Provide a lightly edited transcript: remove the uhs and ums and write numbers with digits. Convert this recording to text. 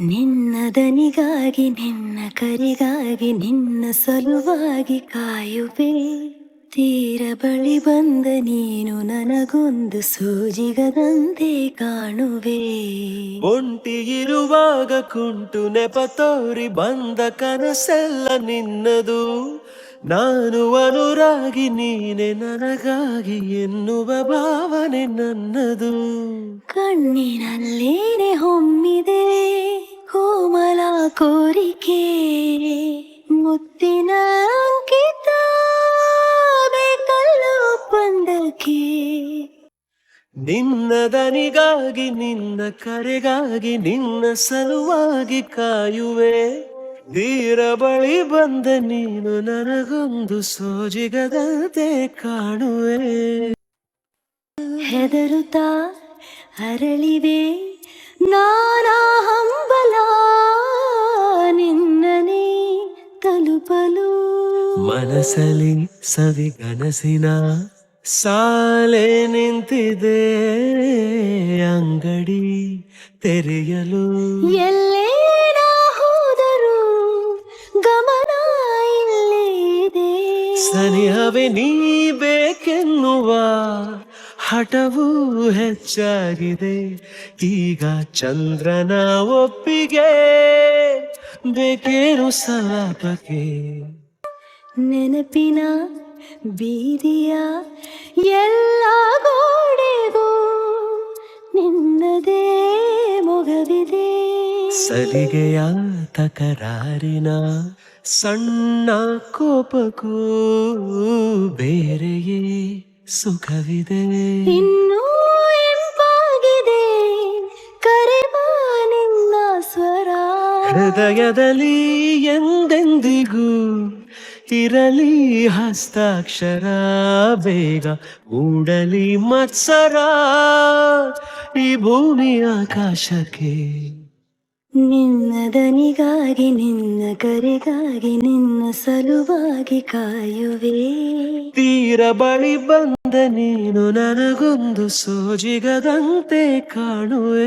ನಿನ್ನ ದನಿಗಾಗಿ ನಿನ್ನ ಕರೆಗಾಗಿ ನಿನ್ನ ಸಲುವಾಗಿ ಕಾಯುವೆ. ತೀರ ಬಳಿ ಬಂದ ನೀನು ನನಗೊಂದು ಸೋಜಿಗದಂತೆ ಕಾಣುವೆ. ಒಂಟಿ ಇರುವಾಗ ಕುಂಟು ನೆಪ ತೋರಿ ಬಂದ ಕನಸೆಲ್ಲ ನಿನ್ನದು. ನಾನು ಅನುರಾಗಿ ನೀನೆ ನನಗಾಗಿ ಎನ್ನುವ ಭಾವನೆ ನನ್ನದು. ಕಣ್ಣಿನಲ್ಲೇನೆ ಹೊಮ್ಮಿದೆ ಕೋಮಲ ಕೋರಿಕೆ, ಮುತ್ತಿನ ಅಂಕಿತ ಬೇಕಲ್ಲ ಒಪ್ಪಂದಕ್ಕೆ. ನಿನ್ನ ದನಿಗಾಗಿ ನಿನ್ನ ಕರೆಗಾಗಿ ನಿನ್ನ ಸಲುವಾಗಿ ಕಾಯುವೆ. ತೀರ ಬಳಿ ಬಂದ ನೀನು ನನಗೊಂದು ಸೋಜಿಗದಂತೆ ಕಾಣುವೆ. ಹೆದರುತ್ತಾ ಅರಳಿವೆ ನಾನಾ ಹಂಬಲ ನಿನ್ನನೆ ತಲುಪಲು. ಮನಸಲಿ ಸವಿಗನಸಿನ ಸಾಲೆ ನಿಂತಿದೆ, ಅಂಗಡಿ ತೆರೆಯಲು. ಎಲ್ಲೇ ನಾ ಹೋದರೂ ಗಮನ ಇಲ್ಲೇ ಇದೆ. ಸನಿಹವೇ ನೀ ಬೇಕೆನ್ನುವ ಹಠವೂ ಹೆಚ್ಚಾಗಿದೆ. ಈಗ ಚಂದ್ರನ ಒಪ್ಪಿಗೆ ಬೇಕೇನು ಸಲಾಪಕ್ಕೆ. ನೆನಪಿನ ಬೀದಿಯ ಎಲ್ಲ ಗೋಡೆಗೂ ನಿನ್ನದೇ ಮೊಗವಿದೆ. ಸಲಿಗೆಯ ತಕರಾರಿನ ಸಣ್ಣ ಕೋಪಕ್ಕೂ ಬೇರೆಯೇ ಸುಖವಿದೆ. ಇನ್ನೂ ಎಂಪಾಗಿದೆ ಕರೆವ ನಿನ್ನ ಸ್ವರ. ಹೃದಯದಲ್ಲಿ ಎಂದೆಂದಿಗೂ ಇರಲಿ ಹಸ್ತಾಕ್ಷರ. ಬೇಗ ಮೂಡಲಿ ಮತ್ಸರ ಈ ಭೂಮಿ ಆಕಾಶಕ್ಕೆ. ನಿನ್ನ ದನಿಗಾಗಿ ನಿನ್ನ ಕರೆಗಾಗಿ ನಿನ್ನ ಸಲುವಾಗಿ ಕಾಯುವೆ. ತೀರ ಬಳಿ ಬಂದ ನೀನು ನನಗೊಂದು ಸೋಜಿಗದಂತೆ ಕಾಣುವೆ.